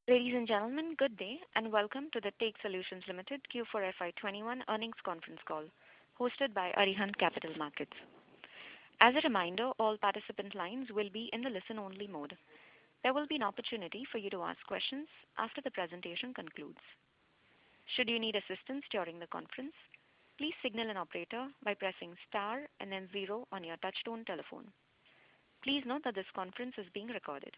Ladies and gentlemen, good day and welcome to the Take Solutions Limited Q4 FY21 earnings conference call hosted by Arihant Capital Markets. As a reminder, all participant lines will be in the listen-only mode. There will be an opportunity for you to ask questions after the presentation concludes. Should you need assistance during the conference, please signal an operator by pressing star and then 0 on your touchtone telephone. Please note that this conference is being recorded.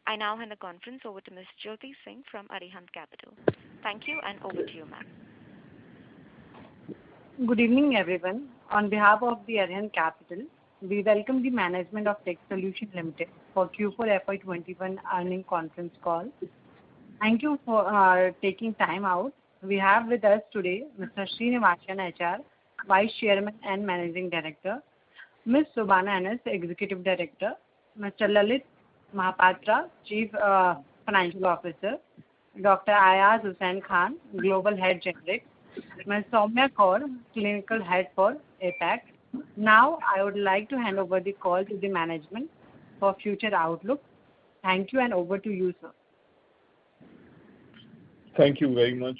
I now hand the conference over to Ms. Jyoti Singh from Arihant Capital. Thank you and over to you, ma'am. Good evening, everyone. On behalf of the Arihant Capital, we welcome the management of Take Solutions Limited for Q4 FY21 earnings conference call. Thank you for taking time out. We have with us today Mr. Srinivasan HR, Vice Chairman and Managing Director, Ms. Subhana NS, Executive Director, Mr. Lalit Mahapatra, Chief Financial Officer, Dr. Ayaz Hussain Khan, Global Head Generic, Ms. Soumya Kaur, Clinical Head for APAC. Now, I would like to hand over the call to the management for future outlook. Thank you and over to you, sir. Thank you very much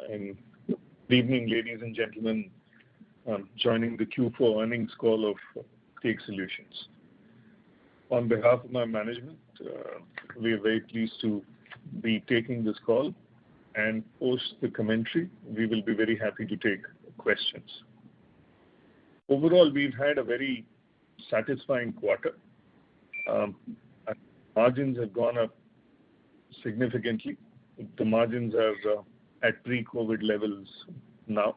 and good evening, ladies and gentlemen, joining the Q4 earnings call of Take Solutions. On behalf of my management, we are very pleased to be taking this call, and post the commentary, we will be very happy to take questions. Overall, we've had a very satisfying quarter. Margins have gone up significantly. The margins are at pre-COVID levels now.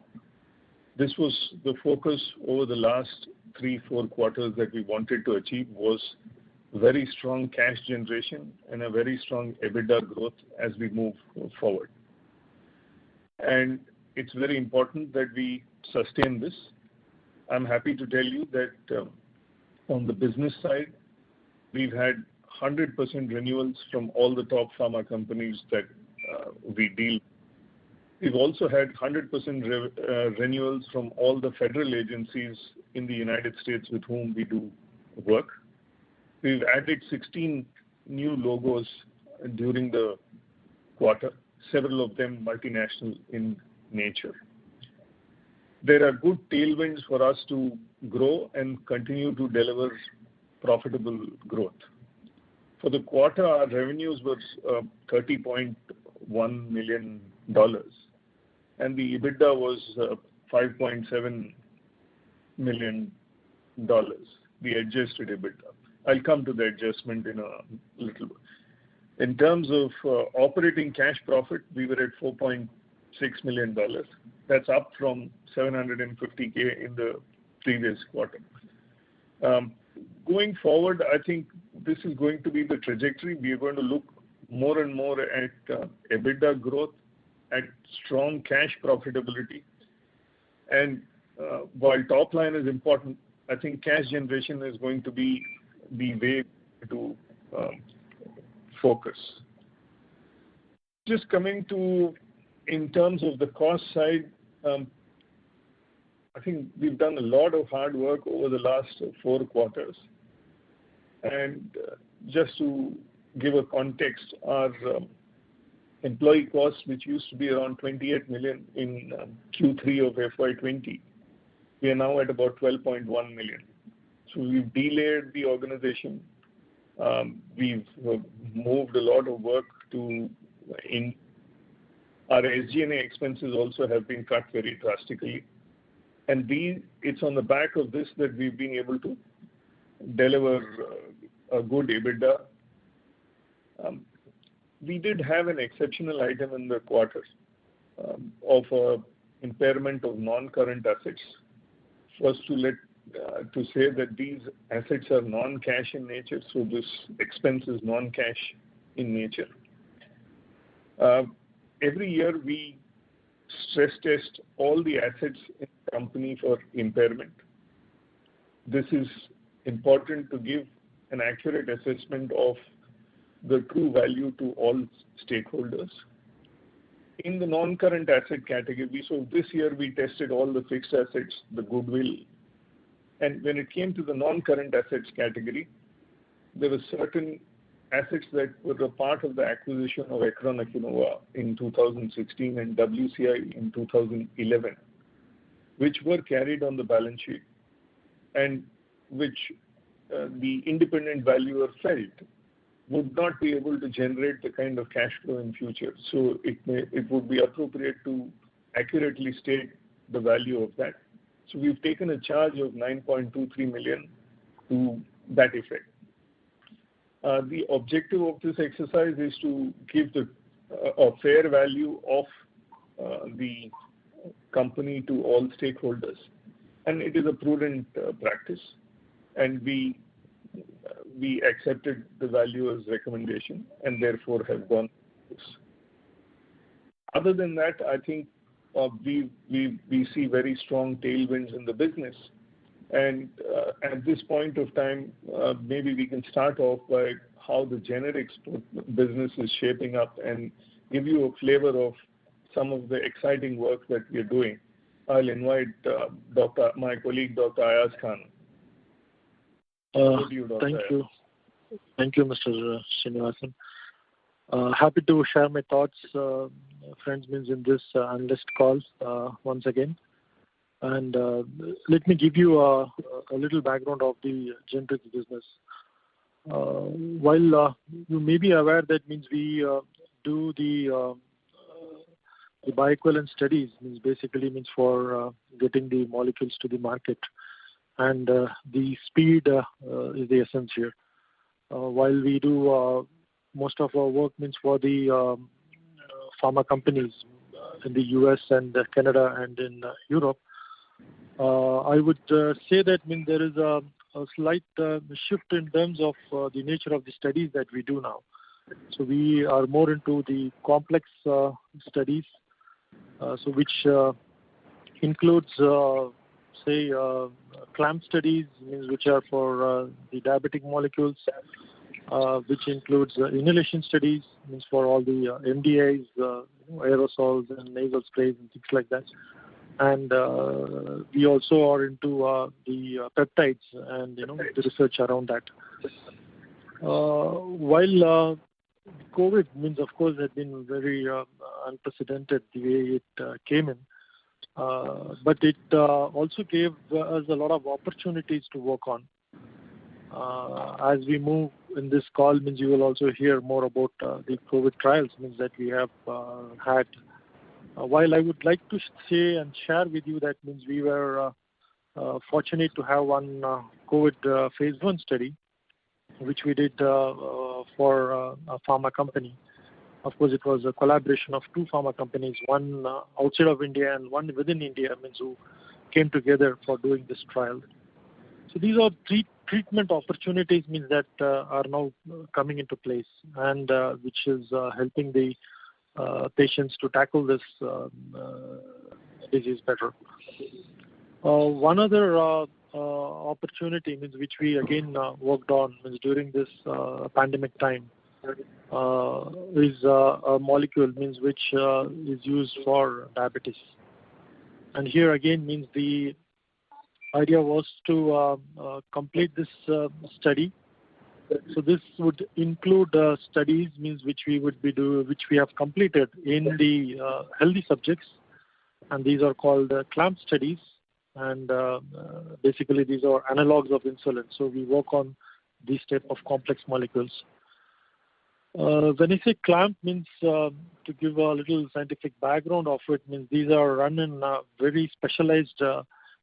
This was the focus over the last 3-4 quarters that we wanted to achieve, was very strong cash generation and a very strong EBITDA growth as we move forward. And it's very important that we sustain this. I'm happy to tell you that on the business side, we've had 100% renewals from all the top pharma companies that we deal with. We've also had 100% renewals from all the federal agencies in the United States with whom we do work. We've added 16 new logos during the quarter, several of them multinational in nature. There are good tailwinds for us to grow and continue to deliver profitable growth. For the quarter, our revenues were $30.1 million and the EBITDA was $5.7 million, the adjusted EBITDA. I'll come to the adjustment in a little bit. In terms of operating cash profit, we were at $4.6 million. That's up from $750K in the previous quarter. Going forward, I think this is going to be the trajectory. We are going to look more and more at EBITDA growth, at strong cash profitability. And while top line is important, I think cash generation is going to be the way to focus. Just coming to, in terms of the cost side, I think we've done a lot of hard work over the last 4 quarters. And just to give a context, our employee costs, which used to be around 28 million in Q3 of FY20, we are now at about 12.1 million. So we've delayed the organization. We've moved a lot of work to in our SG&A expenses also have been cut very drastically. And it's on the back of this that we've been able to deliver a good EBITDA. We did have an exceptional item in the quarter of impairment of non-current assets. First, to say that these assets are non-cash in nature, so this expense is non-cash in nature. Every year we stress test all the assets in the company for impairment. This is important to give an accurate assessment of the true value to all stakeholders. In the non-current asset category, so this year we tested all the fixed assets, the goodwill, and when it came to the non-current assets category, there were certain assets that were a part of the acquisition of Ekron Akinova in 2016 and WCI in 2011, which were carried on the balance sheet and which the independent valuer felt would not be able to generate the kind of cash flow in future. So it would be appropriate to accurately state the value of that. So we've taken a charge of 9.23 million to that effect. The objective of this exercise is to give a fair value of the company to all stakeholders, and it is a prudent practice, and we accepted the valuer's recommendation and therefore have gone this. Other than that, I think we see very strong tailwinds in the business. And at this point of time, maybe we can start off by how the generics business is shaping up and give you a flavor of some of the exciting work that we are doing. I'll invite my colleague, Dr. Ayaz Khan. Thank you. Thank you, Mr. Srinivasan. Happy to share my thoughts, friends, in this analyst call once again. And let me give you a little background of the generics business. While you may be aware that we do the bioequivalent studies, basically for getting the molecules to the market, and the speed is the essence here. While we do most of our work for the pharma companies in the US and Canada and in Europe, I would say that there is a slight shift in terms of the nature of the studies that we do now. So we are more into the complex studies, which includes, say, clamp studies, which are for the diabetic molecules, which includes inhalation studies, for all the MDIs, aerosols and nasal sprays and things like that. And we also are into the peptides and the research around that. While COVID of course, had been very unprecedented the way it came in, but it also gave us a lot of opportunities to work on. As we move in this call, you will also hear more about the COVID trials that we have had. While I would like to say and share with you that we were fortunate to have one COVID phase 1 study, which we did for a pharma company. Of course, it was a collaboration of two pharma companies, one outside of India and one within India, who came together for doing this trial. So these are treatment opportunities that are now coming into place, and which is helping the patients to tackle this disease better. One other opportunity which we again worked on during this pandemic time is a molecule which is used for diabetes. And here again the idea was to complete this study. So this would include studies which we have completed in the healthy subjects, and these are called clamp studies, and basically these are analogs of insulin. So we work on these type of complex molecules. When I say clamp, to give a little scientific background of it, these are run in very specialized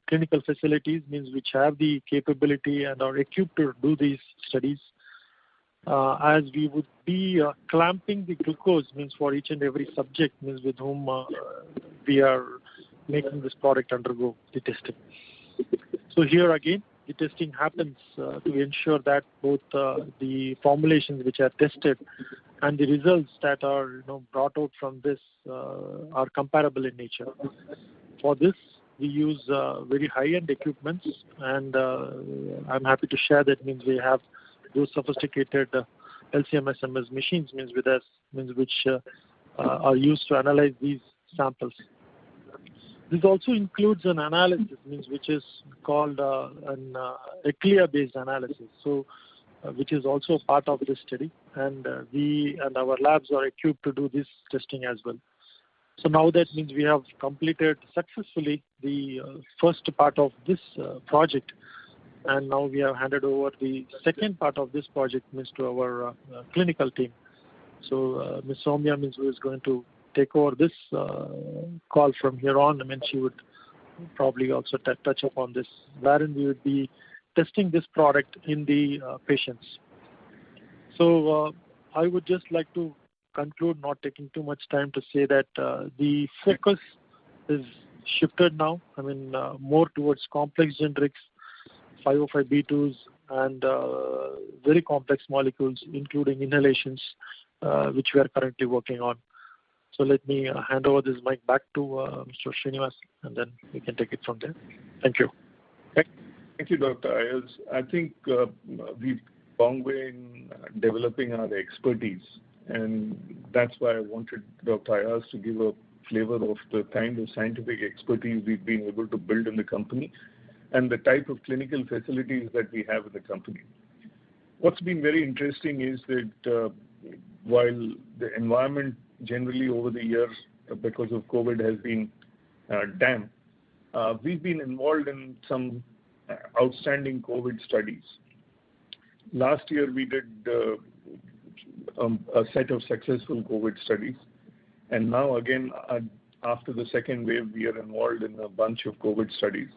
clinical facilities, which have the capability and are equipped to do these studies. As we would be clamping the glucose for each and every subject with whom we are making this product undergo the testing. So here again, the testing happens to ensure that both the formulations which are tested and the results that are brought out from this are comparable in nature. For this, we use very high-end equipments, and I'm happy to share that we have those sophisticated LC-MS machines with us, which are used to analyze these samples. This also includes an analysis, which is called an ECLIA-based analysis. So which is also part of this study, and we and our labs are equipped to do this testing as well. So now that means we have completed successfully the first part of this project, and now we have handed over the second part of this project means to our clinical team. So Ms. Soumya means who is going to take over this call from here on. I mean, she would probably also touch upon this, wherein we would be testing this product in the patients. So I would just like to conclude, not taking too much time, to say that the focus is shifted now. I mean, more towards complex generics, 505(b)(2)s, and very complex molecules, including inhalations, which we are currently working on. So let me hand over this mic back to Mr. Srinivas, and then we can take it from there. Thank you. Thank you, Dr. Ayers. I think we've long way in developing our expertise, and that's why I wanted Dr. Ayers to give a flavor of the kind of scientific expertise we've been able to build in the company and the type of clinical facilities that we have in the company. What's been very interesting is that while the environment generally over the years because of COVID has been damp, we've been involved in some outstanding COVID studies. Last year we did a set of successful COVID studies, and now again after the second wave we are involved in a bunch of COVID studies.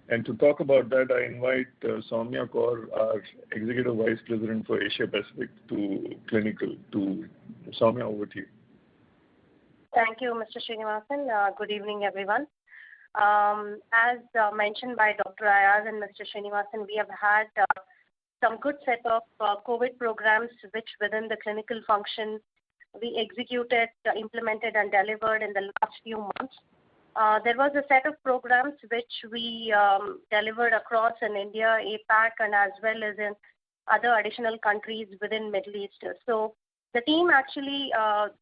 And to talk about that, I invite Soumya Kaur, our Executive Vice President for Asia Pacific, to clinical. Soumya, over to you. Thank you, Mr. Srinivasan. Good evening, everyone. As mentioned by Dr. Ayaz and Mr. Srinivasan, we have had some good set of COVID programs which within the clinical function we executed, implemented and delivered in the last few months. There was a set of programs which we delivered across in India, APAC, and as well as in other additional countries within Middle East. So the team actually,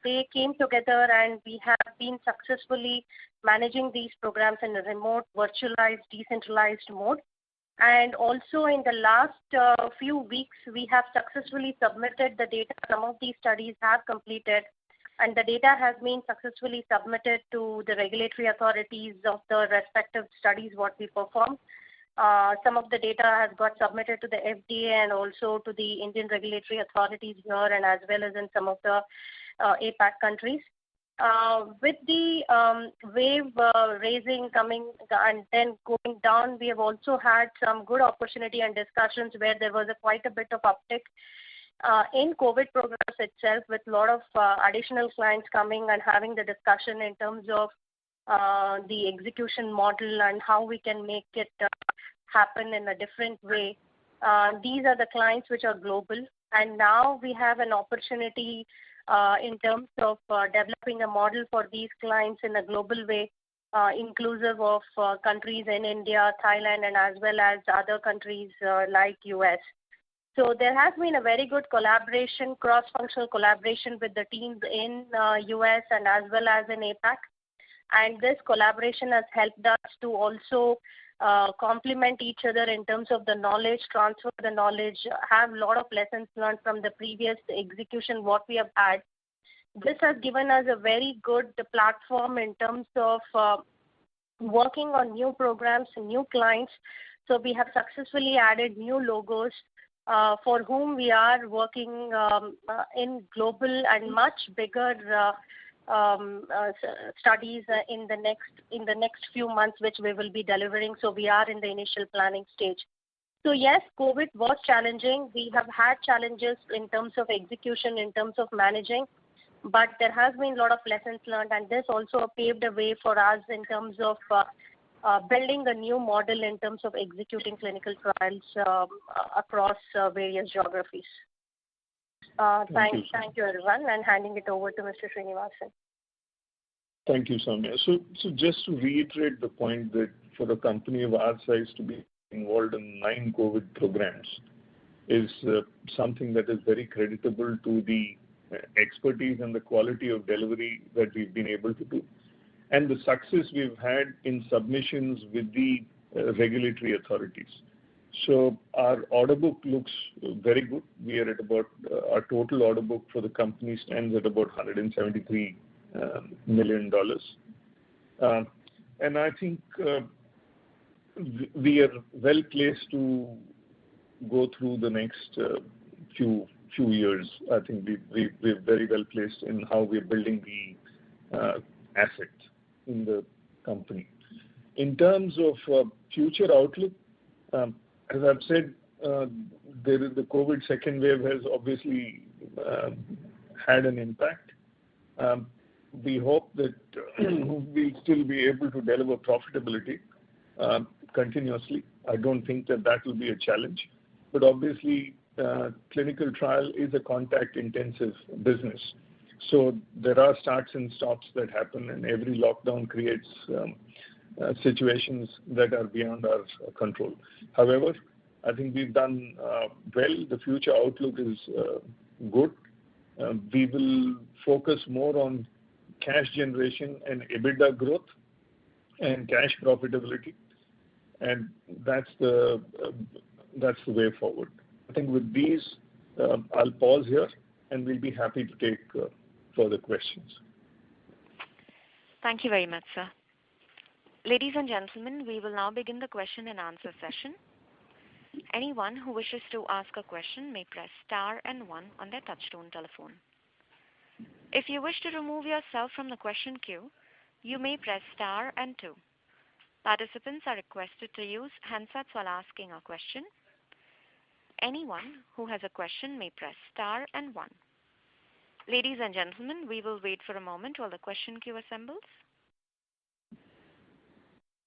they came together and we have been successfully managing these programs in a remote, virtualized, decentralized mode. And also in the last few weeks, we have successfully submitted the data. Some of these studies have completed, and the data has been successfully submitted to the regulatory authorities of the respective studies what we performed. Some of the data has got submitted to the FDA and also to the Indian regulatory authorities here and as well as in some of the APAC countries. With the wave raising coming and then going down, we have also had some good opportunity and discussions where there was quite a bit of uptick in COVID programs itself, with a lot of additional clients coming and having the discussion in terms of the execution model and how we can make it happen in a different way. These are the clients which are global, and now we have an opportunity in terms of developing a model for these clients in a global way, inclusive of countries in India, Thailand, and as well as other countries like US. So there has been a very good collaboration, cross-functional collaboration with the teams in US and as well as in APAC. And this collaboration has helped us to also complement each other in terms of the knowledge, transfer the knowledge, have a lot of lessons learned from the previous execution what we have had. This has given us a very good platform in terms of working on new programs and new clients. So we have successfully added new logos for whom we are working in global and much bigger studies in the next few months, which we will be delivering. So we are in the initial planning stage. So yes, COVID was challenging. We have had challenges in terms of execution, in terms of managing, but there has been a lot of lessons learned, and this also paved a way for us in terms of building a new model in terms of executing clinical trials across various geographies. Thank you, everyone, and handing it over to Mr. Srinivasan. Thank you, Soumya. So just to reiterate the point that for a company of our size to be involved in 9 COVID programs is something that is very creditable to the expertise and the quality of delivery that we've been able to do, and the success we've had in submissions with the regulatory authorities. So our order book looks very good. We are at about, our total order book for the company stands at about $173 million. And I think we are well placed to go through the next few years. I think we're very well placed in how we're building the asset in the company. In terms of future outlook, as I've said, the COVID second wave has obviously had an impact. We hope that we'll still be able to deliver profitability continuously. I don't think that will be a challenge. But obviously, clinical trial is a contact-intensive business. So there are starts and stops that happen, and every lockdown creates situations that are beyond our control. However, I think we've done well. The future outlook is good. We will focus more on cash generation and EBITDA growth and cash profitability, and that's the way forward. I think with these, I'll pause here, and we'll be happy to take further questions. Thank you very much, sir. Ladies and gentlemen, we will now begin the question and answer session. Anyone who wishes to ask a question may press star and 1 on their touchtone telephone. If you wish to remove yourself from the question queue, you may press star and 2. Participants are requested to use handsets while asking a question. Anyone who has a question may press star and 1. Ladies and gentlemen, we will wait for a moment while the question queue assembles.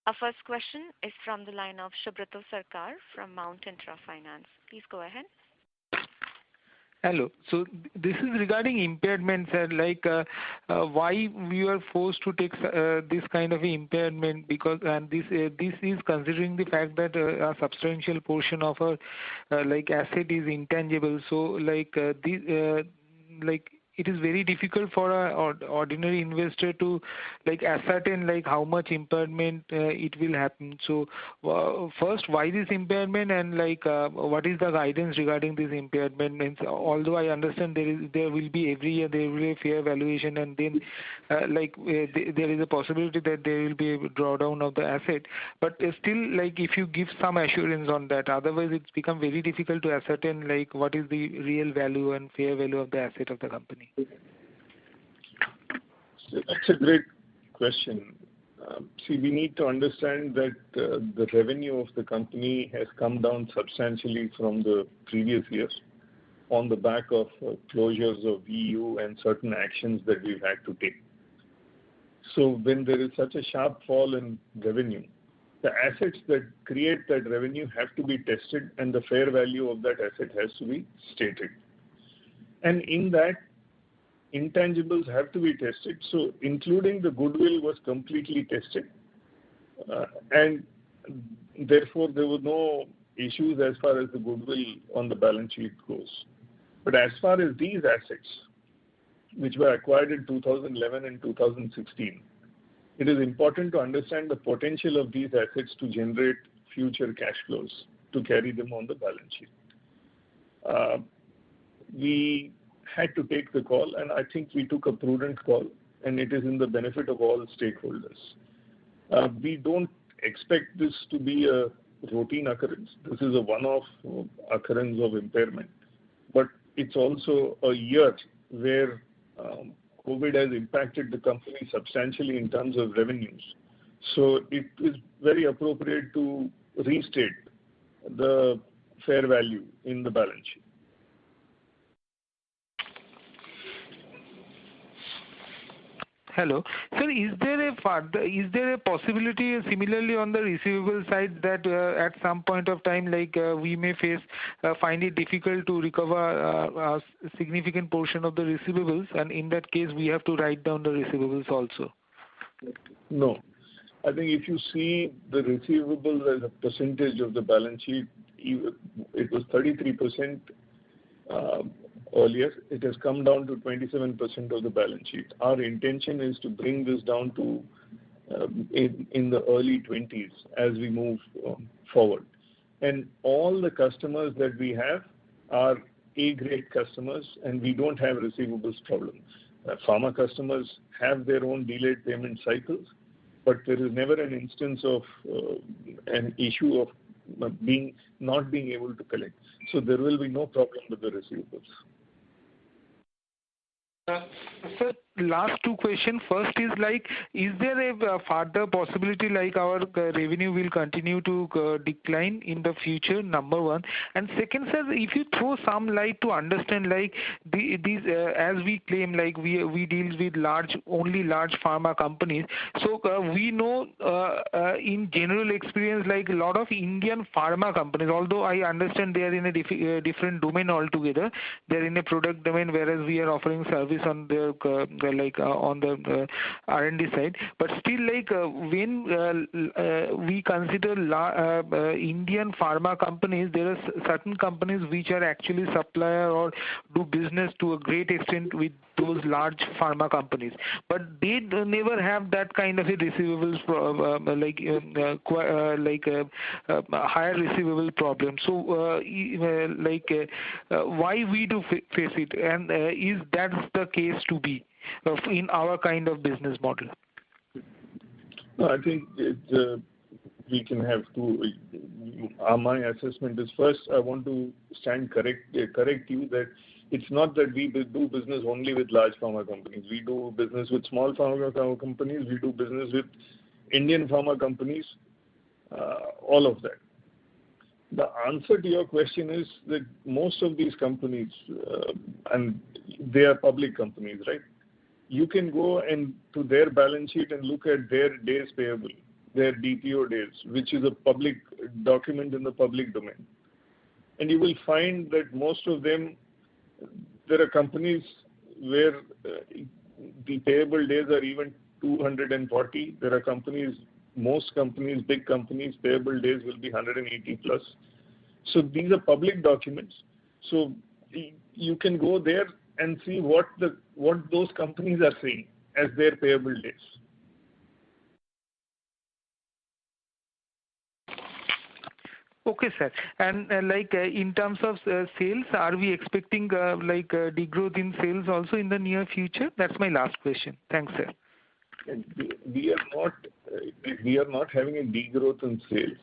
Our first question is from the line of Subrata Sarkar from Mount Intra Finance. Please go ahead. Hello. So this is regarding impairment, sir. Like why we are forced to take this kind of impairment, because this is considering the fact that a substantial portion of our asset is intangible. So it is very difficult for an ordinary investor to ascertain how much impairment it will happen. So first, why this impairment, and what is the guidance regarding this impairment? And although I understand there will be every year there will be a fair valuation, and then there is a possibility that there will be a drawdown of the asset. But still, if you give some assurance on that, otherwise it's become very difficult to ascertain what is the real value and fair value of the asset of the company. That's a great question. See, we need to understand that the revenue of the company has come down substantially from the previous years on the back of closures of EU and certain actions that we've had to take. So when there is such a sharp fall in revenue, the assets that create that revenue have to be tested, and the fair value of that asset has to be stated. And in that, intangibles have to be tested. So including the goodwill was completely tested. And therefore, there were no issues as far as the goodwill on the balance sheet goes. But as far as these assets, which were acquired in 2011 and 2016, it is important to understand the potential of these assets to generate future cash flows to carry them on the balance sheet. We had to take the call, and I think we took a prudent call, and it is in the benefit of all stakeholders. We don't expect this to be a routine occurrence. This is a one-off occurrence of impairment. But it's also a year where COVID has impacted the company substantially in terms of revenues. So it is very appropriate to restate the fair value in the balance sheet. Hello. Sir, is there a possibility similarly on the receivable side that at some point of time we may find it difficult to recover a significant portion of the receivables, and in that case we have to write down the receivables also? No. I think if you see the receivables as a percentage of the balance sheet, it was 33% earlier. It has come down to 27% of the balance sheet. Our intention is to bring this down to in the early 20s as we move forward. And all the customers that we have are A-grade customers, and we don't have receivables problem. Pharma customers have their own delayed payment cycles, but there is never an instance of an issue of not being able to collect. So there will be no problem with the receivables. Sir, last two questions. First is is there a further possibility our revenue will continue to decline in the future? Number one. And second, sir, if you throw some light to understand these as we claim we deal with only large pharma companies. So we know in general experience a lot of Indian pharma companies, although I understand they are in a different domain altogether. They are in a product domain, whereas we are offering service on their on the R&D side. But still when we consider Indian pharma companies, there are certain companies which are actually supplier or do business to a great extent with those large pharma companies, but they never have that kind of a receivables higher receivable problem. So why we do face it, and is that the case to be in our kind of business model? No, I think we can have two. My assessment is, first I want to correct you that it's not that we do business only with large pharma companies. We do business with small pharma companies. We do business with Indian pharma companies, all of that. The answer to your question is that most of these companies, and they are public companies, right? You can go and to their balance sheet and look at their days payable, their DPO days, which is a public document in the public domain. And you will find that most of them, there are companies where the payable days are even 240. There are companies, most companies, big companies, payable days will be 180 plus. So these are public documents. So you can go there and see what those companies are saying as their payable days. Okay, sir. And in terms of sales, are we expecting degrowth in sales also in the near future? That's my last question. Thanks, sir. We are not having a degrowth in sales.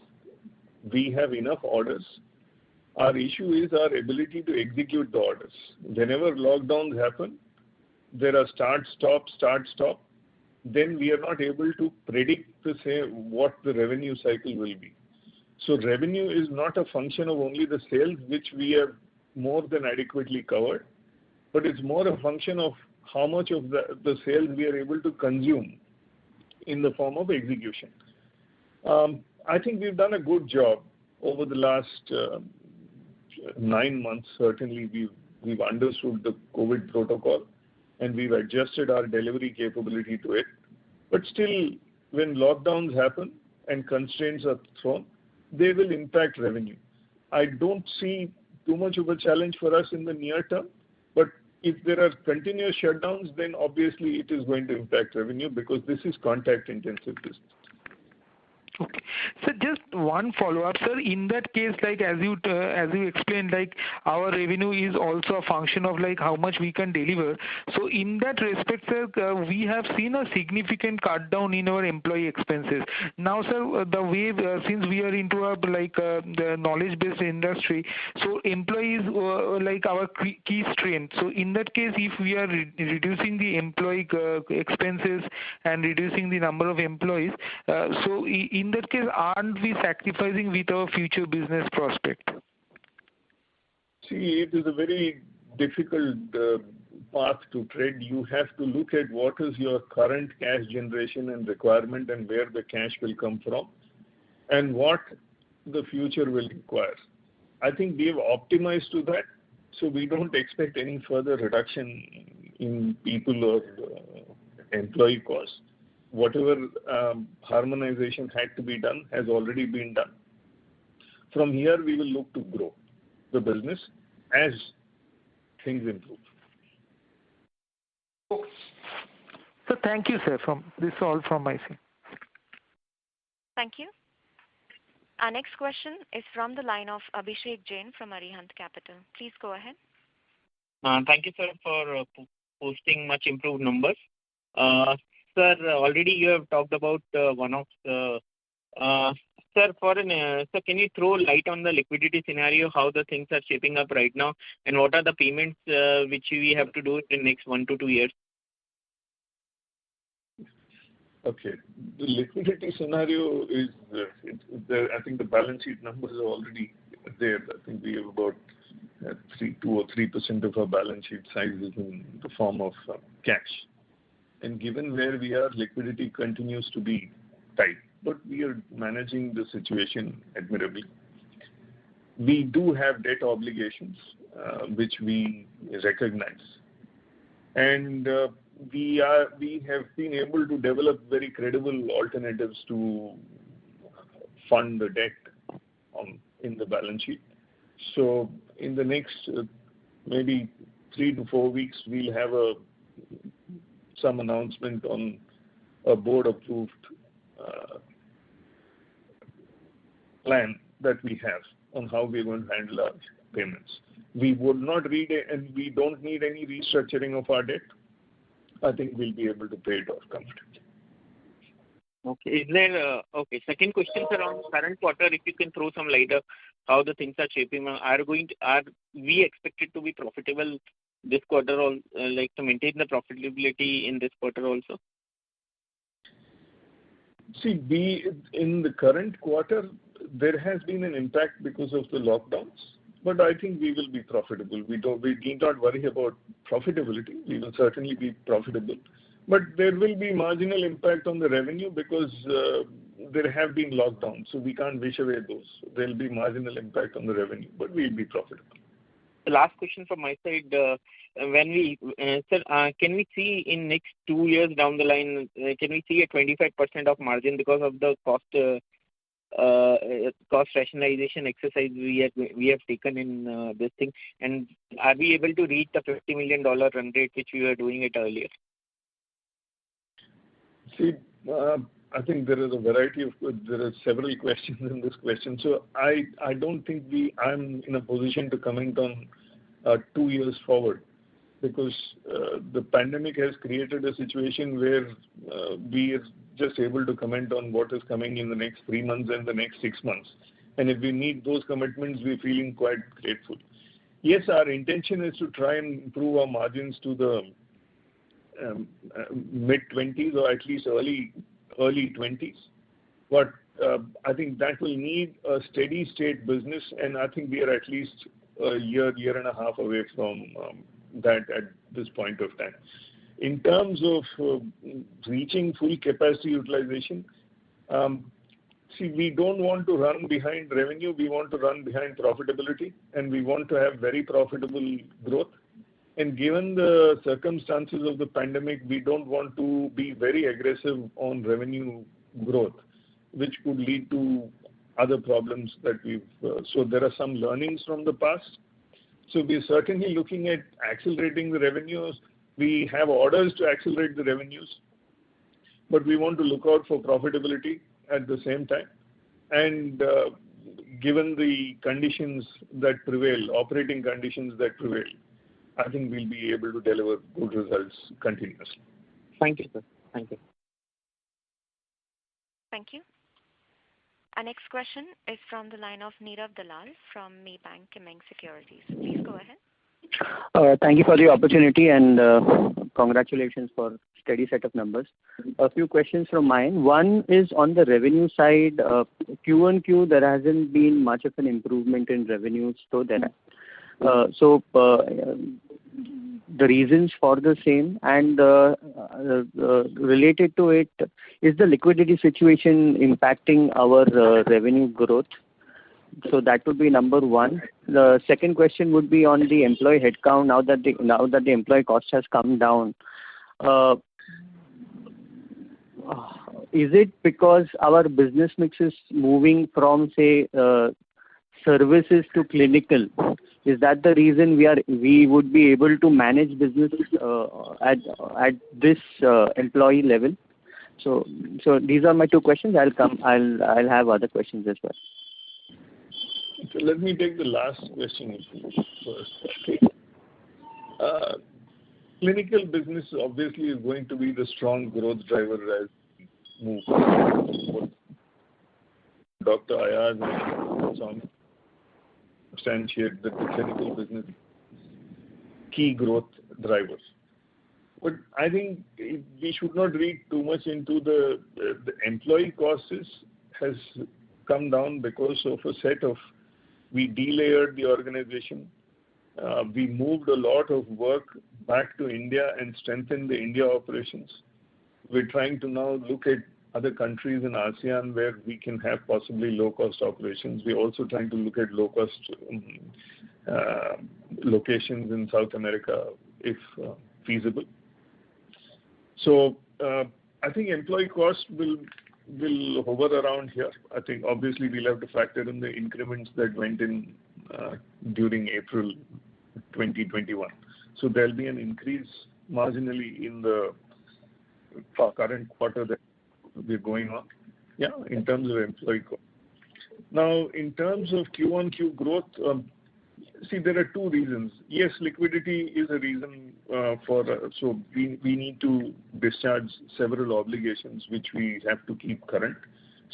We have enough orders. Our issue is our ability to execute the orders. Whenever lockdowns happen, there are start, stop. Then we are not able to predict to say what the revenue cycle will be. So revenue is not a function of only the sales, which we have more than adequately covered, but it's more a function of how much of the sales we are able to consume in the form of execution. I think we've done a good job over the last 9 months. Certainly we've understood the COVID protocol and we've adjusted our delivery capability to it. But still, when lockdowns happen and constraints are thrown, they will impact revenue. I don't see too much of a challenge for us in the near term, but if there are continuous shutdowns, then obviously it is going to impact revenue because this is contact-intensive business. Okay. So just one follow-up, sir. In that case, as you explained, our revenue is also a function of how much we can deliver. So in that respect, sir, we have seen a significant cut down in our employee expenses. Now, sir, the way since we are into a the knowledge-based industry, so employees our key strength. So in that case, if we are reducing the employee expenses and reducing the number of employees, so in that case, aren't we sacrificing with our future business prospect? See, it is a very difficult path to tread. You have to look at what is your current cash generation and requirement and where the cash will come from and what the future will require. I think we have optimized to that, so we don't expect any further reduction in people or employee costs. Whatever harmonization had to be done has already been done. From here, we will look to grow the business as things improve. Okay. So thank you, sir. This is all from my side. Thank you. Our next question is from the line of Abhishek Jain from Arihant Capital. Please go ahead. Thank you, sir, for posting much improved numbers. Sir, already you have talked about one of the. Sir, sir, can you throw light on the liquidity scenario, how the things are shaping up right now, and what are the payments which we have to do in the next 1 to 2 years? Okay. The liquidity scenario is, I think the balance sheet numbers are already there. I think we have about 2 or 3% of our balance sheet size is in the form of cash. And given where we are, liquidity continues to be tight, but we are managing the situation admirably. We do have debt obligations, which we recognize. And we have been able to develop very credible alternatives to fund the debt in the balance sheet. So in the next maybe 3 to 4 weeks, we'll have some announcement on a board-approved plan that we have on how we're going to handle our payments. We would not read it, and we don't need any restructuring of our debt. I think we'll be able to pay it off comfortably. Okay. Is there okay? Second question, sir, on current quarter, if you can throw some light on how the things are shaping up. Are we expected to be profitable this quarter, or like to maintain the profitability in this quarter also? See, in the current quarter, there has been an impact because of the lockdowns, but I think we will be profitable. We need not worry about profitability. We will certainly be profitable. But there will be marginal impact on the revenue because there have been lockdowns, so we can't wish away those. There will be marginal impact on the revenue, but we'll be profitable. The last question from my side, sir, can we see in next 2 years down the line, can we see a 25% of margin because of the cost rationalization exercise we have taken in this thing, and are we able to reach the $50 million run rate which we were doing it earlier? See, I think there are several questions in this question. So I don't think I'm in a position to comment on 2 years forward, because the pandemic has created a situation where we are just able to comment on what is coming in the next 3 months and the next 6 months. And if we need those commitments, we're feeling quite grateful. Yes, our intention is to try and improve our margins to the mid-20s or at least early 20s. But I think that will need a steady state business, and I think we are at least a year and a half away from that at this point of time. In terms of reaching full capacity utilization, see, we don't want to run behind revenue. We want to run behind profitability, and we want to have very profitable growth. And given the circumstances of the pandemic, we don't want to be very aggressive on revenue growth, which could lead to other problems that so there are some learnings from the past. So we're certainly looking at accelerating the revenues. We have orders to accelerate the revenues, but we want to look out for profitability at the same time. And given the conditions that prevail, operating conditions that prevail, I think we'll be able to deliver good results continuously. Thank you, sir. Thank you. Thank you. Our next question is from the line of Nirav Dalal from Maybank Kim Securities. Please go ahead. Thank you for the opportunity, and congratulations for steady set of numbers. A few questions from mine. One is on the revenue side. Q1Q, there hasn't been much of an improvement in revenues. So the reasons for the same, and related to it, is the liquidity situation impacting our revenue growth? So that would be number one. The second question would be on the employee headcount. Now that the employee cost has come down, is it because our business mix is moving from, say, services to clinical? Is that the reason we would be able to manage business at this employee level? So these are my two questions. I'll have other questions as well. So let me take the last question first. Okay. Clinical business obviously is going to be the strong growth driver as we move forward. Dr. Ayaz and Swami substantiate that the clinical business key growth drivers. But I think we should not read too much into the employee costs has come down because of a set of, we delayered the organization. We moved a lot of work back to India and strengthened the India operations. We're trying to now look at other countries in ASEAN where we can have possibly low-cost operations. We're also trying to look at low-cost locations in South America if feasible. So I think employee cost will hover around here. I think obviously we'll have to factor in the increments that went in during April 2021. So there'll be an increase marginally in the current quarter that we're going on, in terms of employee cost. Now, in terms of Q1Q growth, see, there are two reasons. Yes, liquidity is a reason so we need to discharge several obligations which we have to keep current.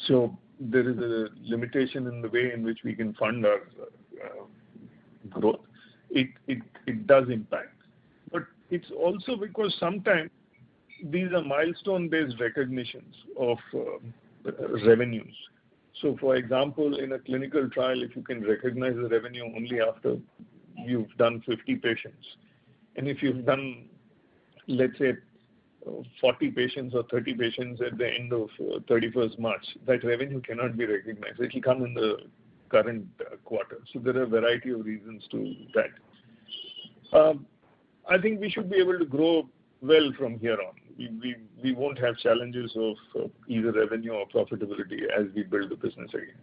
So there is a limitation in the way in which we can fund our growth. It does impact. But it's also because sometimes these are milestone-based recognitions of revenues. So, for example, in a clinical trial, if you can recognize the revenue only after you've done 50 patients, and if you've done, let's say, 40 patients or 30 patients at the end of 31st March, that revenue cannot be recognized. It will come in the current quarter. So there are a variety of reasons to that. I think we should be able to grow well from here on. We won't have challenges of either revenue or profitability as we build the business again.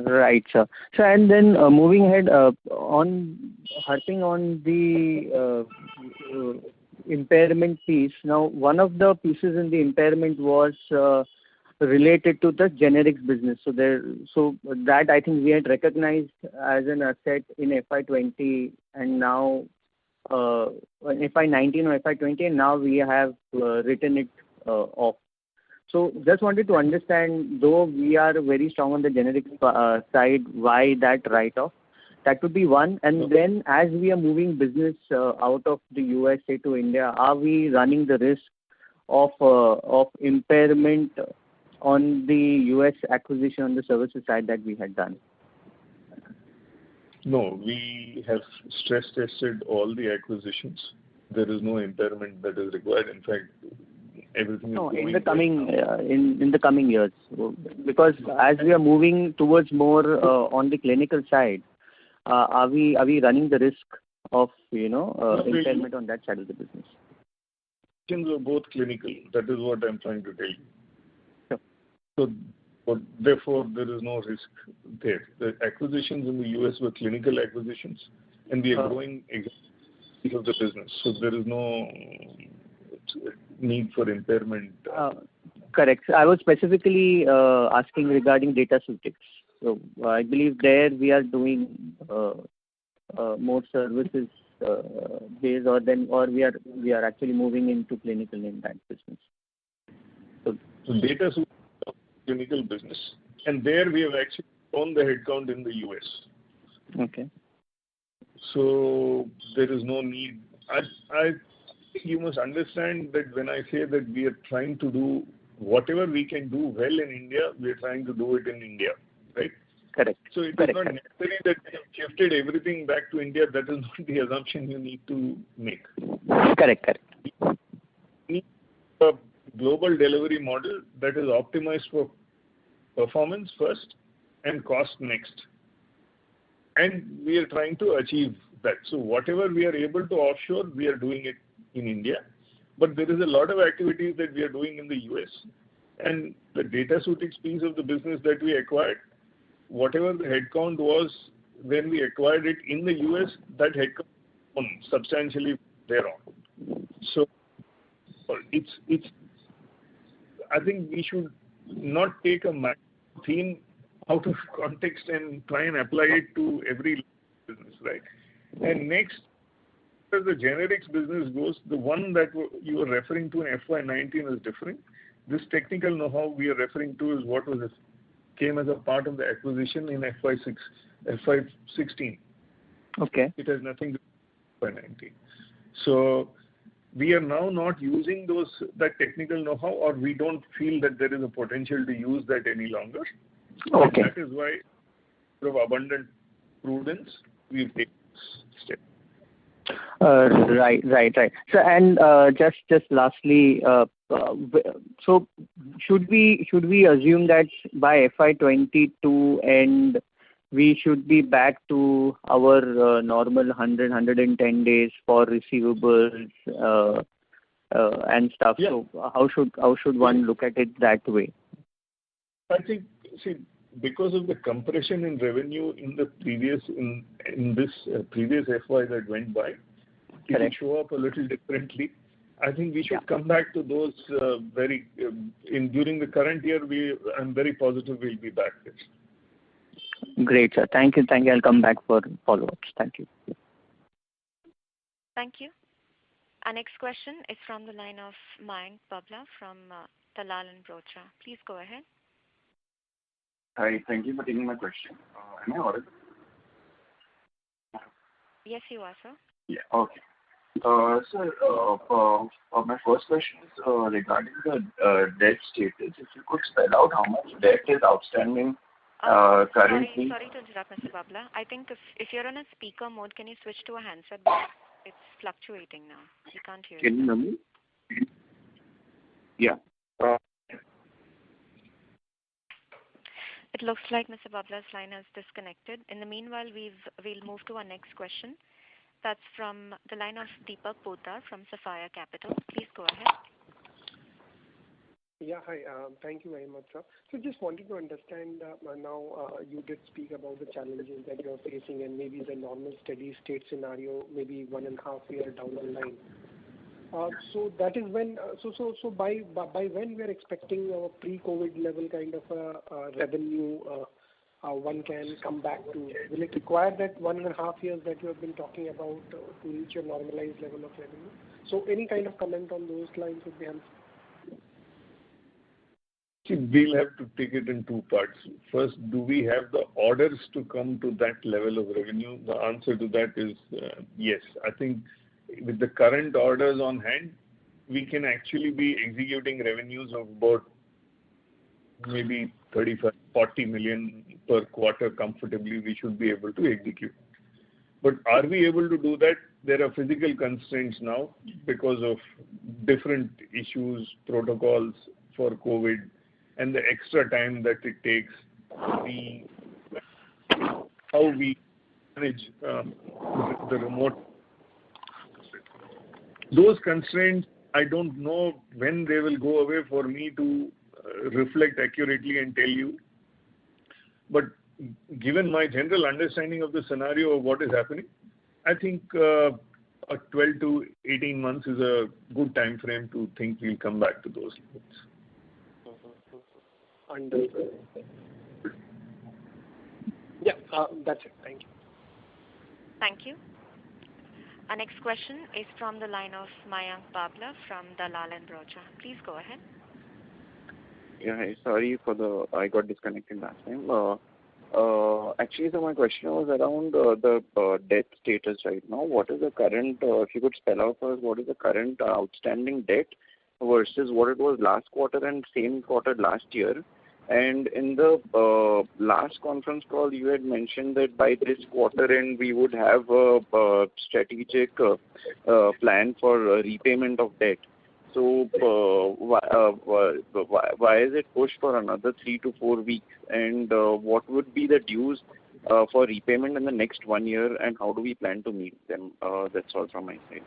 Right, sir. So, and then moving ahead, harping on the impairment piece. Now, one of the pieces in the impairment was related to the generics business. So that I think we had recognized as an asset in FY20 and now in FY19 or FY20, and now we have written it off. So just wanted to understand, though we are very strong on the generics side, why that write-off? That would be one. And then as we are moving business out of the USA to India, are we running the risk of impairment on the US acquisition on the services side that we had done? No, we have stress tested all the acquisitions. There is no impairment that is required. In fact, everything is going in the coming in the coming years, because as we are moving towards more on the clinical side, are we running the risk of impairment on that side of the business? Are both clinical. That is what I'm trying to tell you. Sure. So therefore, there is no risk there. The acquisitions in the US were clinical acquisitions, and we are growing exactly of the business. So there is no need for impairment. Correct. I was specifically asking regarding data Sutix. So I believe there we are doing more services based, or we are actually moving into clinical in that business. So data Sutix clinical business, and there we have actually grown the headcount in the US. Okay. So there is no need. You must understand that when I say that we are trying to do whatever we can do well in India, we are trying to do it in India, right? Correct. So it is not necessary that we have shifted everything back to India. That is not the assumption you need to make. Correct. We need a global delivery model that is optimized for performance first and cost next. And we are trying to achieve that. So whatever we are able to offshore, we are doing it in India. But there is a lot of activities that we are doing in the US. And the data Sutix piece of the business that we acquired, whatever the headcount was when we acquired it in the US, that headcount substantially thereon. So I think we should not take a theme out of context and try and apply it to every business, right? And next, as the generics business goes, the one that you are referring to in FY19 is different. This technical know-how we are referring to is what came as a part of the acquisition in FY16. Okay. It has nothing to do with FY19. So we are now not using that technical know-how, or we don't feel that there is a potential to use that any longer. Okay. And that is why, out of abundant prudence, we've taken this step. Right. So, and just lastly, so should we assume that by FY22 and we should be back to our normal 110 days for receivables and stuff? Yeah. So how should one look at it that way? I think, because of the compression in revenue in the previous previous FY that went by, it will show up a little differently. I think we should come back to those during the current year. I'm very positive we'll be back there. Great, sir. Thank you. I'll come back for follow-ups. Thank you. Thank you. Our next question is from the line of Mayank Babla from Dalal & Broacha. Please go ahead. Hi. Thank you for taking my question. Am I audible? Yes, you are, sir. Yeah. Okay. Sir, my first question is regarding the debt status. If you could spell out how much debt is outstanding currently. Sorry to interrupt, Mr. Babla. I think if you're on a speaker mode, can you switch to a handset? Because it's fluctuating now. We can't hear you. Can you hear me? Yeah. It looks like Mr. Babla's line has disconnected. In the meanwhile, we'll move to our next question. That's from the line of Deepak Poddar from Sapphire Capital. Please go ahead. Yeah, hi. Thank you very much, sir. So just wanted to understand, now you did speak about the challenges that you're facing and maybe the normal steady state scenario, maybe 1.5 years down the line. So that is when, so by when we are expecting our pre-COVID level kind of revenue one can come back to? Will it require that 1.5 years that you have been talking about to reach a normalized level of revenue? So any kind of comment on those lines would be helpful. We'll have to take it in two parts. First, do we have the orders to come to that level of revenue? The answer to that is yes. I think with the current orders on hand, we can actually be executing revenues of about maybe 35-40 million per quarter comfortably. We should be able to execute. But are we able to do that? There are physical constraints now because of different issues, protocols for COVID, and the extra time that it takes, how we manage the remote. Those constraints, I don't know when they will go away for me to reflect accurately and tell you. But given my general understanding of the scenario of what is happening, I think 12 to 18 months is a good time frame to think we'll come back to those levels. Understood. Yeah, that's it. Thank you. Thank you. Our next question is from the line of Mayank Babla from Dalal & Broacha. Please go ahead. Yeah, hi. Sorry I got disconnected last time. Actually, so my question was around the debt status right now. What is the current, if you could spell out for us, what is the current outstanding debt versus what it was last quarter and same quarter last year? And in the last conference call, you had mentioned that by this quarter end, we would have a strategic plan for repayment of debt. So why is it pushed for another 3 to 4 weeks? And what would be the dues for repayment in the next 1 year, and how do we plan to meet them? That's all from my side.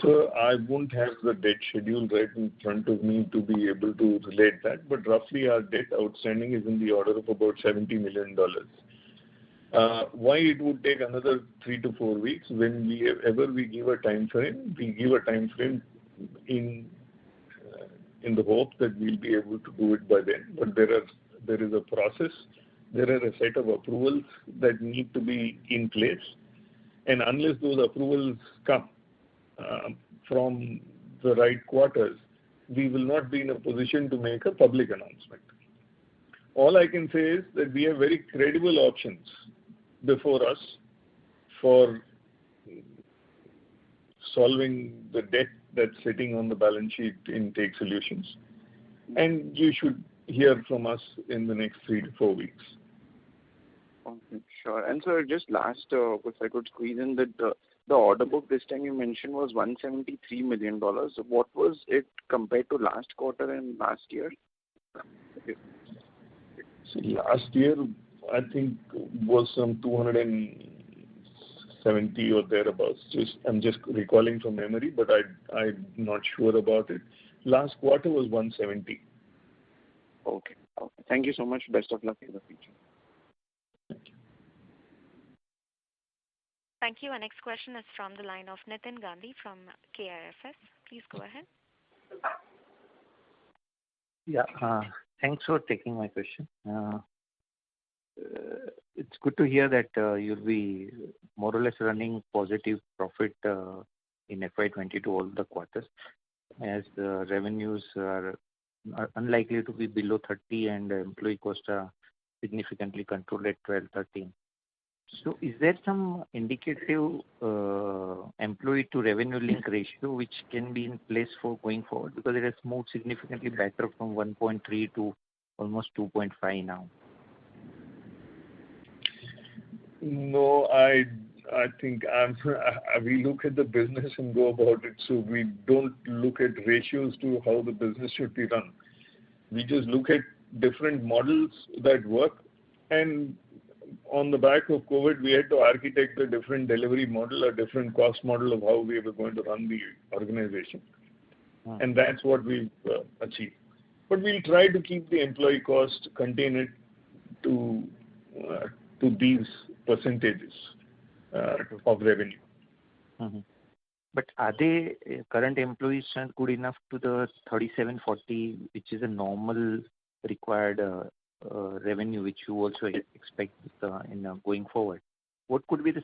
So I won't have the debt schedule right in front of me to be able to relate that, but roughly our debt outstanding is in the order of about $70 million. Why it would take another 3 to 4 weeks? Whenever we give a time frame, we give a time frame in the hope that we'll be able to do it by then. But there are There is a process. There are a set of approvals that need to be in place. And unless those approvals come from the right quarters, we will not be in a position to make a public announcement. All I can say is that we have very credible options before us for solving the debt that's sitting on the balance sheet in Take Solutions. And you should hear from us in the next 3 to 4 weeks. Okay, sure. And sir, just last, if I could squeeze in that the order book this time you mentioned was $173 million. What was it compared to last quarter and last year? So last year, I think was some 270 or thereabouts. I'm just recalling from memory, but I'm not sure about it. Last quarter was 170. Okay. Thank you so much. Best of luck in the future. Thank you. Thank you. Our next question is from the line of Nitin Gandhi from KIFS. Please go ahead. Yeah, thanks for taking my question. It's good to hear that you'll be more or less running positive profit in FY22 all the quarters, as the revenues are unlikely to be below 30 and employee costs are significantly controlled at 12-13. So is there some indicative employee to revenue link ratio which can be in place for going forward? Because it has moved significantly better from 1.3 to almost 2.5 now. No, I think we look at the business and go about it. So we don't look at ratios to how the business should be run. We just look at different models that work, and on the back of COVID, we had to architect a different delivery model, a different cost model of how we were going to run the organization. And that's what we've achieved. But we'll try to keep the employee cost, contain it to these percentages of revenue. Mm-hmm. But are they current employees good enough to the 3740, which is a normal required revenue, which you also expect in going forward? What could be the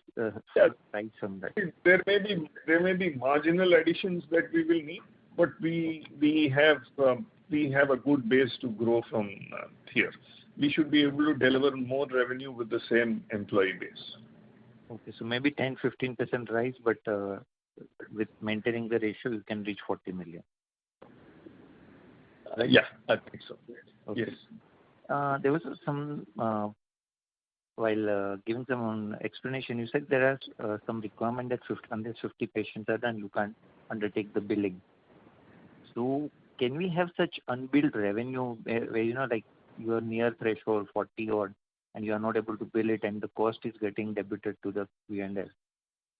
price on that? There may be marginal additions that we will need, but we have a good base to grow from here. We should be able to deliver more revenue with the same employee base. Okay, so maybe 10-15% rise, but with maintaining the ratio, you can reach 40 million. Yeah, I think so. Okay. Yes. There was some, while giving some explanation, you said there are some requirement that 50 patients are done, you can't undertake the billing. So can we have such unbilled revenue where like you are near threshold 40 odd and you are not able to bill it and the cost is getting debited to the P&L?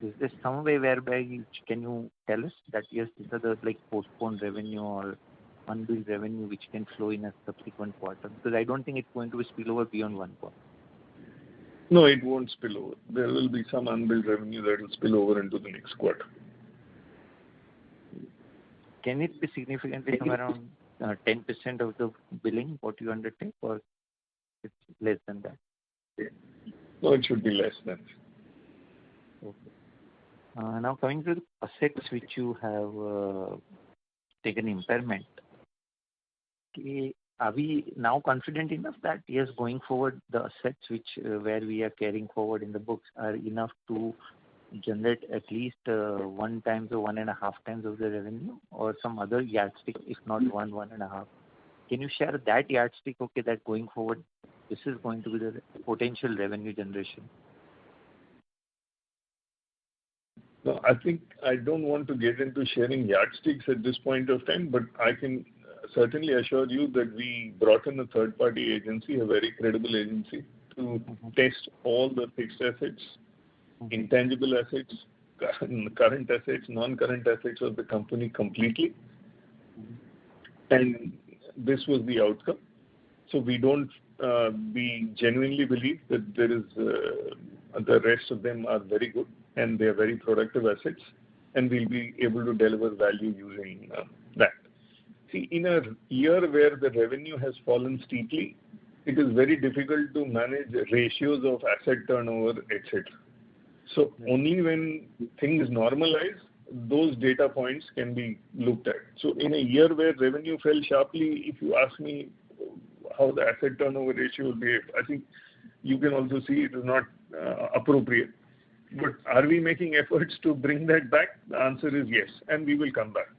Is there some way whereby can you tell us that yes, these are the postponed revenue or unbilled revenue which can flow in a subsequent quarter? Because I don't think it's going to be spill over beyond one quarter. No, it won't spill over. There will be some unbilled revenue that will spill over into the next quarter. Can it be significantly somewhere around 10% of the billing what you undertake, or it's less than that? No, it should be less than. Okay. Now coming to the assets which you have taken impairment, are we now confident enough that yes, going forward the assets which where we are carrying forward in the books are enough to generate at least 1 times or 1.5 times of the revenue, or some other yardstick, if not 1.5? Can you share that yardstick? Okay, that going forward, this is going to be the potential revenue generation. No, I think I don't want to get into sharing yardsticks at this point of time, but I can certainly assure you that we brought in a third-party agency, a very credible agency, to test all the fixed assets, intangible assets, current assets, non-current assets of the company completely. And this was the outcome. So we don't, we genuinely believe that there is, the rest of them are very good and they are very productive assets, and we'll be able to deliver value using that. See, in a year where the revenue has fallen steeply, it is very difficult to manage ratios of asset turnover, etc. So only when things normalize, those data points can be looked at. So in a year where revenue fell sharply, if you ask me how the asset turnover ratio will behave, I think you can also see it is not appropriate. But are we making efforts to bring that back? The answer is yes, and we will come back.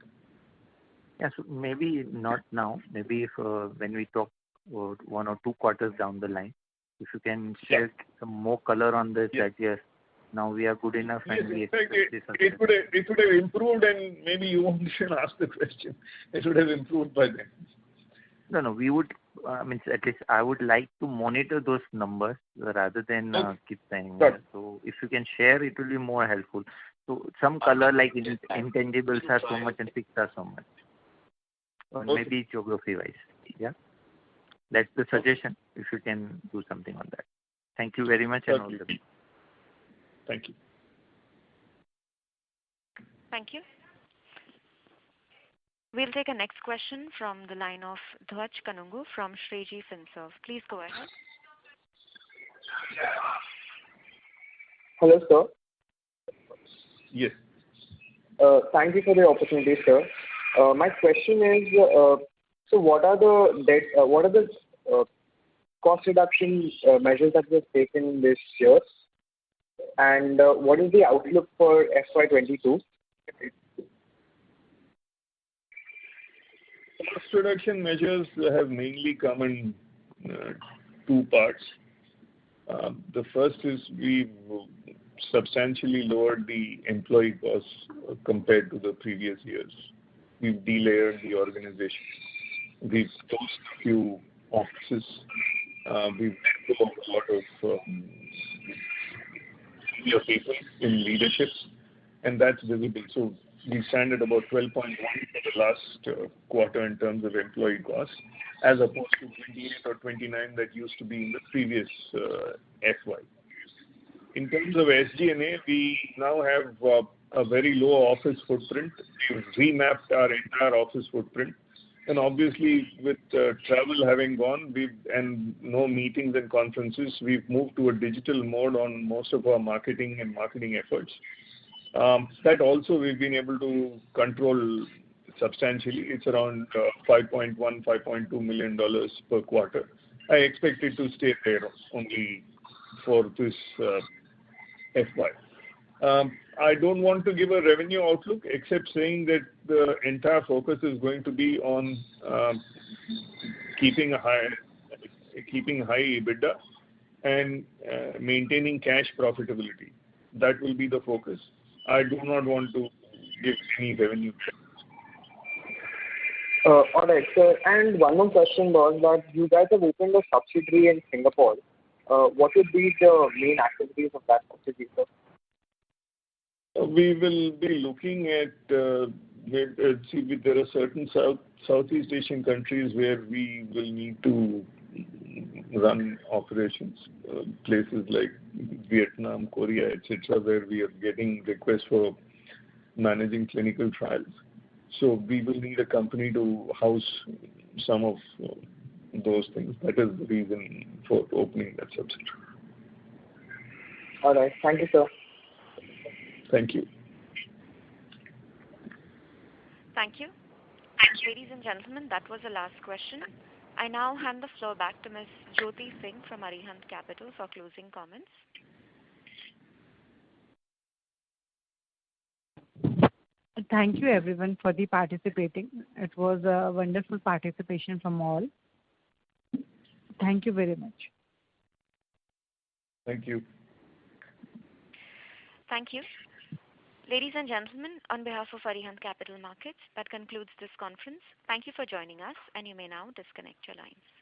Yeah, so maybe not now. Maybe if when we talk 1 or 2 quarters down the line, if you can share some more color on this, that yes, now we are good enough and we expect this. It would have improved, and maybe you won't even ask the question. It would have improved by then. No, we would, at least I would like to monitor those numbers rather than keep saying. So if you can share, it will be more helpful. So some color like intangibles are so much and fixed are so much. Or maybe geography-wise. Yeah, that's the suggestion. If you can do something on that. Thank you very much. And all the best. Thank you. Thank you. We'll take a next question from the line of Dhwaj Kanungu from Shreji Finserv. Please go ahead. Hello, sir. Yes. Thank you for the opportunity, sir. My question is, so what are the cost reduction measures that were taken this year, and what is the outlook for FY22? Cost reduction measures have mainly come in 2 parts. The first is we've substantially lowered the employee costs compared to the previous years. We've delayered the organization. We've closed a few offices. We've let go of a lot of senior people in leadership, and that's visible. So we stand at about 12.1 for the last quarter in terms of employee costs, as opposed to 28 or 29 that used to be in the previous FY. In terms of SG&A, we now have a very low office footprint. We've remapped our entire office footprint. And obviously, with travel having gone and no meetings and conferences, we've moved to a digital mode on most of our marketing efforts. That also we've been able to control substantially. It's around $5.1, $5.2 million per quarter. I expect it to stay there only for this FY. I don't want to give a revenue outlook except saying that the entire focus is going to be on keeping high EBITDA and maintaining cash profitability. That will be the focus. I do not want to give any revenue. All right, sir. And one more question was that you guys have opened a subsidiary in Singapore. What would be the main activities of that subsidiary, sir? We will be looking at, there are certain Southeast Asian countries where we will need to run operations, places like Vietnam, Korea, etc., where we are getting requests for managing clinical trials. So we will need a company to house some of those things. That is the reason for opening that subsidiary. All right. Thank you, sir. Thank you. Thank you. Ladies and gentlemen, that was the last question. I now hand the floor back to Ms. Jyoti Singh from Arihant Capital for closing comments. Thank you everyone for the participating. It was a wonderful participation from all. Thank you very much. Thank you. Thank you. Ladies and gentlemen, on behalf of Arihant Capital Markets, that concludes this conference. Thank you for joining us, and you may now disconnect your lines.